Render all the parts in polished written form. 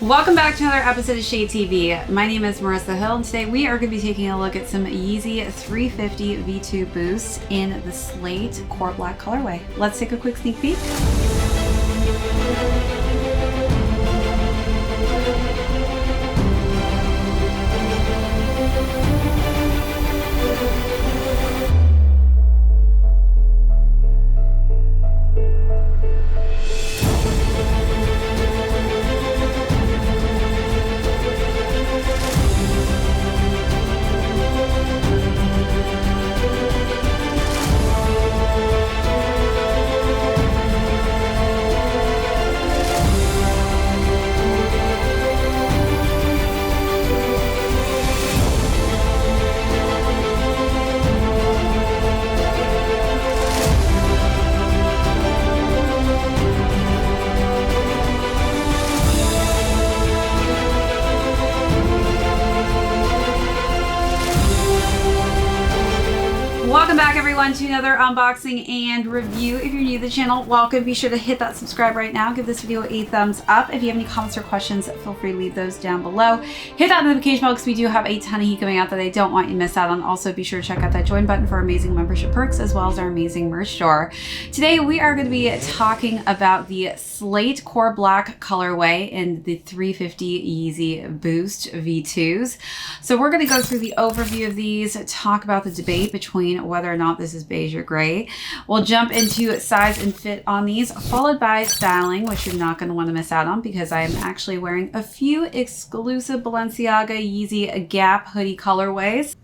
Welcome back to another episode of Shade TV. My name is Marissa Hill, and today we are going to be taking a look at some Yeezy 350 V2 boosts in the Slate Core Black colorway. Let's take a quick sneak peek. Welcome back everyone to another unboxing and review. If you're new to the channel, welcome. Be sure to hit that subscribe right now. Give this video a thumbs up. If you have any comments or questions, feel free to leave those down below. Hit that notification bell because we do have a ton of heat coming out that I don't want you to miss out on. Also, be sure to check out that join button for amazing membership perks as well as our amazing merch store. Today, we are going to be talking about the Slate Core Black colorway in the 350 Yeezy Boost V2s. So we're going to go through the overview of these, talk about the debate between whether or not this is beige or gray. We'll jump into size and fit on these, followed by styling, which you're not going to want to miss out on because I am actually wearing a few exclusive Balenciaga Yeezy Gap hoodie colorways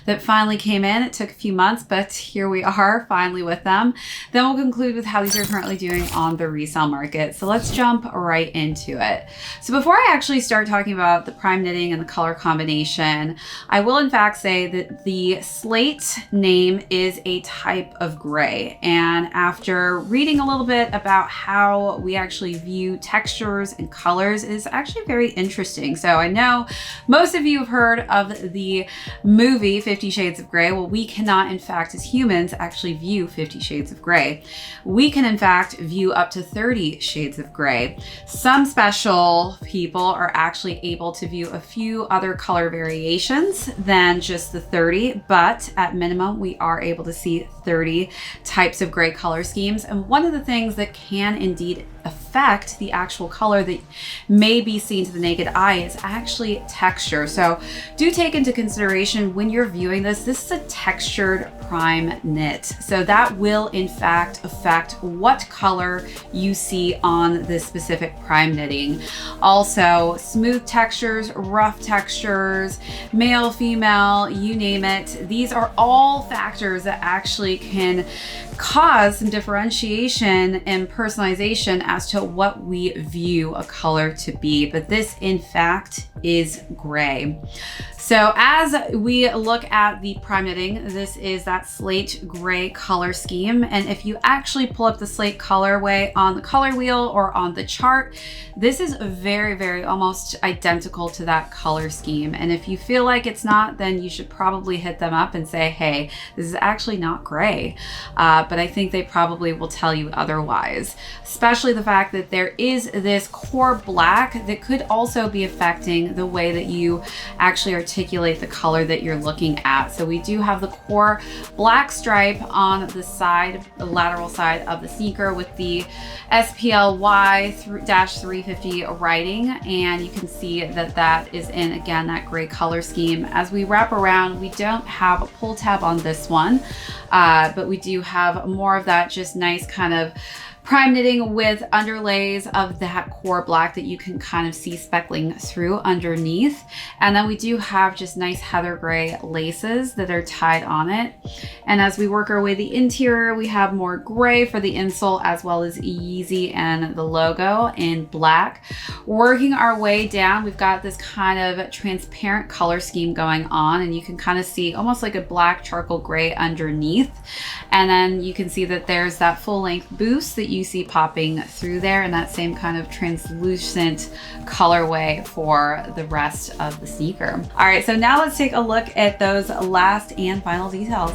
that finally came in. It took a few months, but here we are finally with them. Then we'll conclude with how these are currently doing on the resale market. So let's jump right into it. So before I actually start talking about the prime knitting and the color combination, I will in fact say that the Slate name is a type of gray. And after reading a little bit about how we actually view textures and colors, it is actually very interesting. So I know most of you have heard of the movie 50 Shades of Grey. Well, we cannot, in fact, as humans, actually view 50 Shades of Grey. We can, in fact, view up to 30 shades of gray. Some special people are actually able to view a few other color variations than just the 30, but at minimum, we are able to see 30 types of gray color schemes. And one of the things that can indeed affect the actual color that may be seen to the naked eye is actually texture. So do take into consideration when you're viewing this is a textured prime knit. So that will in fact affect what color you see on this specific prime knitting. Also, smooth textures, rough textures, male, female, you name it. These are all factors that actually can cause some differentiation and personalization as to what we view a color to be. But this in fact is gray. So as we look at the prime knitting, this is that slate gray color scheme. And if you actually pull up the slate colorway on the color wheel or on the chart, this is very, very almost identical to that color scheme. And if you feel like it's not, then you should probably hit them up and say, hey, this is actually not gray. But I think they probably will tell you otherwise, especially the fact that there is this core black that could also be affecting the way that you actually articulate the color that you're looking at. So we do have the core black stripe on the side, the lateral side of the sneaker with the SPLY-350 writing. And you can see that that is in, again, that gray color scheme. As we wrap around, we don't have a pull tab on this one, but we do have more of that just nice kind of prime knitting with underlays of that core black that you can kind of see speckling through underneath. And then we do have just nice heather gray laces that are tied on it. And as we work our way the interior, we have more gray for the insole as well as Yeezy and the logo in black. Working our way down, we've got this kind of transparent color scheme going on, and you can kind of see almost like a black charcoal gray underneath. And then you can see that there's that full length boost that you see popping through there, and that same kind of translucent colorway for the rest of the sneaker. All right, so now let's take a look at those last and final details.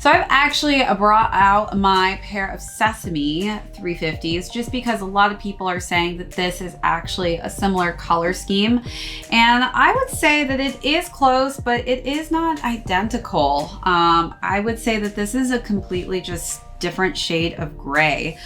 So I've actually brought out my pair of Sesame 350s just because a lot of people are saying that this is actually a similar color scheme. And I would say that it is close, but it is not identical. I would say that this is a completely just different shade of gray.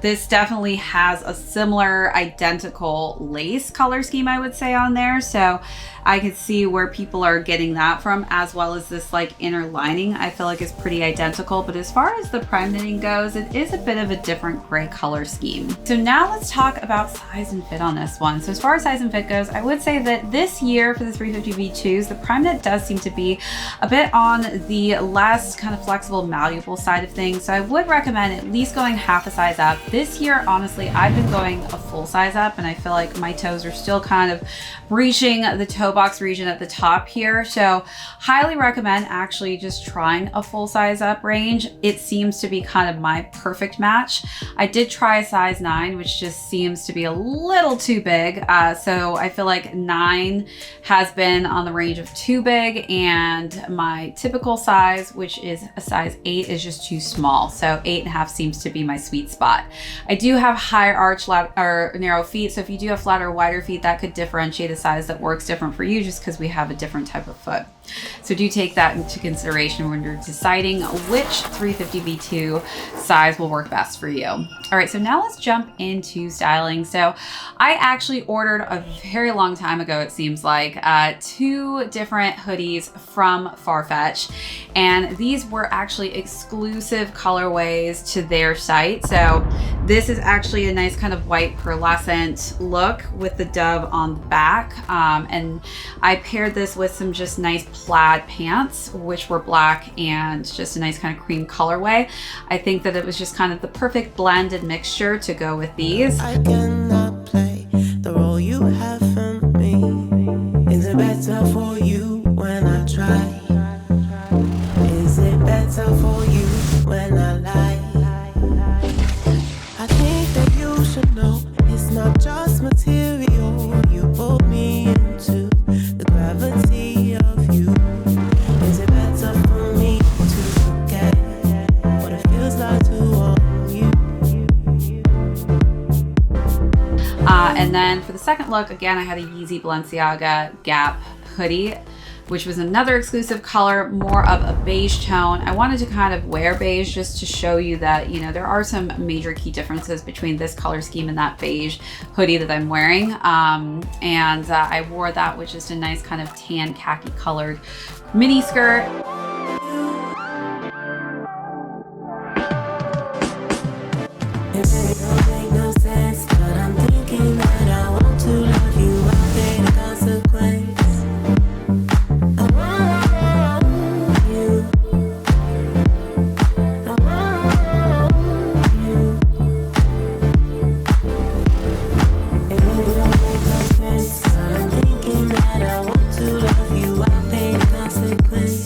This definitely has a similar identical lace color scheme, I would say, on there. So I could see where people are getting that from, as well as this like inner lining I feel like is pretty identical. But as far as the prime knitting goes, it is a bit of a different gray color scheme. So now let's talk about size and fit on this one. So as far as size and fit goes, I would say that this year for the 350 V2s, the prime knit does seem to be a bit on the less kind of flexible, malleable side of things. So I would recommend at least going half a size up. This year, honestly, I've been going a full size up, and I feel like my toes are still kind of reaching the toe box region at the top here. So highly recommend actually just trying a full size up range. It seems to be kind of my perfect match. I did try a size 9, which just seems to be a little too big. So I feel like 9 has been on the range of too big, and my typical size, which is a size 8, is just too small. So 8.5 seems to be my sweet spot. I do have higher arch or narrow feet. So if you do have flatter or wider feet, that could differentiate a size that works different for you, just because we have a different type of foot. So do take that into consideration when you're deciding which 350 V2 size will work best for you. All right, so now let's jump into styling. So I actually ordered a very long time ago, it seems like, 2 different hoodies from Farfetch, and these were actually exclusive colorways to their site. So this is actually a nice kind of white pearlescent look with the dove on the back, and I paired this with some just nice plaid pants, which were black and just a nice kind of cream colorway. I think that it was just kind of the perfect blended mixture to go with these. I cannot play the role you have for me. Is it better for you when I try? Is it better for you when I lie? I think that you should know it's not just material you pulled me into, the gravity of you. Is it better for me to forget what it feels like to own you? And then for the second look, again, I had a Yeezy Balenciaga Gap hoodie, which was another exclusive color, more of a beige tone. I wanted to kind of wear beige just to show you that, you know, there are some major key differences between this color scheme and that beige hoodie that I'm wearing. I wore that with just a nice kind of tan khaki colored mini skirt. It don't make no sense, but I'm thinking that I want to love you. I'll pay the consequence. I want you. I want you. It really don't make no sense, but I'm thinking that I want to love you. I'll pay the consequence.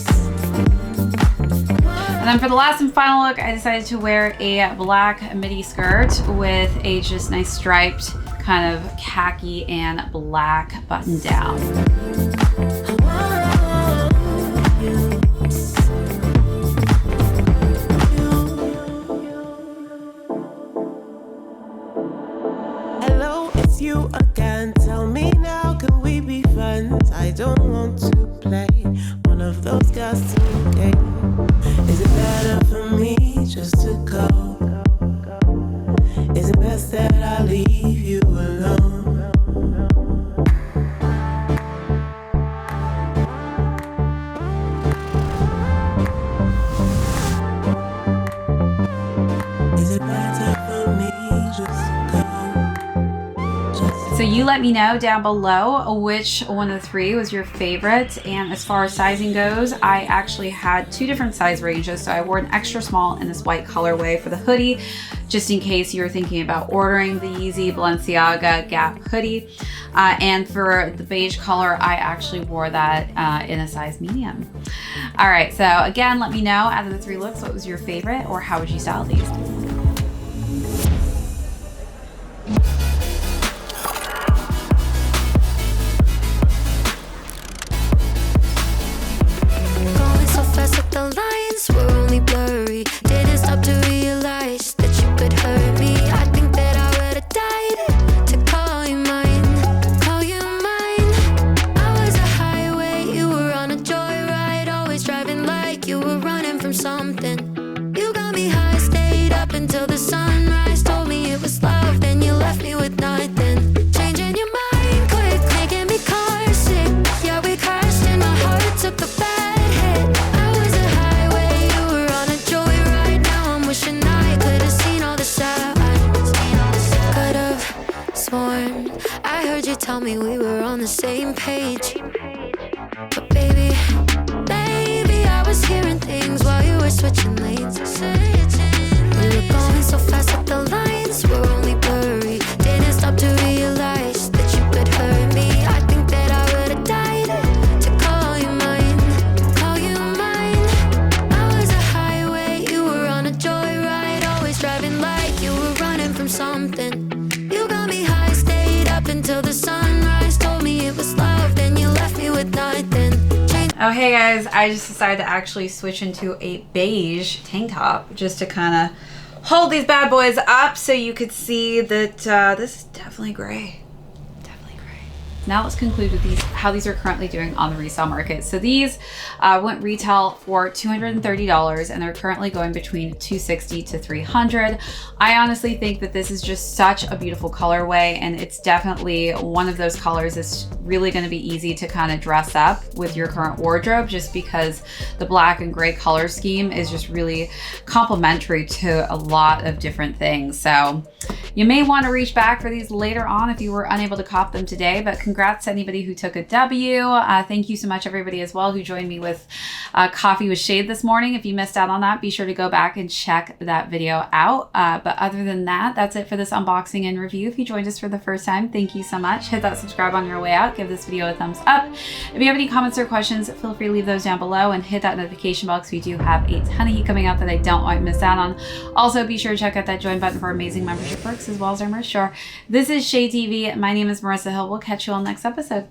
And then for the last and final look, I decided to wear a black midi skirt with a just nice striped kind of khaki and black button down. Hello, it's you again. Tell me now, can we be friends? I don't want to play one of those guessing games. Is it better for me just to go? Is it best that I leave you alone? Is it better for me just to go? So you let me know down below which one of the 3 was your favorite. And as far as sizing goes, I actually had 2 different size ranges. So I wore an extra small in this white colorway for the hoodie, just in case you were thinking about ordering the Yeezy Balenciaga Gap hoodie. And for the beige color, I actually wore that in a size medium. All right, so again, let me know out of the 3 looks, what was your favorite, or how would you style these? Going so fast up the lines, the same page. But baby, maybe I was hearing things while you were switching lanes. We were going so fast that the lines were only blurry. Didn't stop to realize that you could hurt me. I think that I would've died to call you mine, call you mine. I was a highway, you were on a joyride, always driving like you were running from something. You got me high, stayed up until the sunrise, told me it was love, then you left me with nothing. Oh, hey guys, I just decided to actually switch into a beige tank top just to kind of hold these bad boys up so you could see that this is definitely gray. Now let's conclude with how these are currently doing on the resale market. So these went retail for $230 and they're currently going between $260 to $300. I honestly think that this is just such a beautiful colorway, and it's definitely one of those colors that's really going to be easy to kind of dress up with your current wardrobe, just because the black and gray color scheme is just really complementary to a lot of different things. So you may want to reach back for these later on if you were unable to cop them today, but congrats to anybody who took a W. Thank you so much everybody as well who joined me with Coffee with Shade this morning. If you missed out on that, be sure to go back and check that video out. But other than that, that's it for this unboxing and review. If you joined us for the first time, thank you so much. Hit that subscribe on your way out. Give this video a thumbs up. If you have any comments or questions, feel free to leave those down below and hit that notification box. We do have a ton of heat coming out that I don't want to miss out on. Also, be sure to check out that join button for amazing membership perks as well as our merch store. This is ShadeTV. My name is Marissa Hill. We'll catch you all next episode.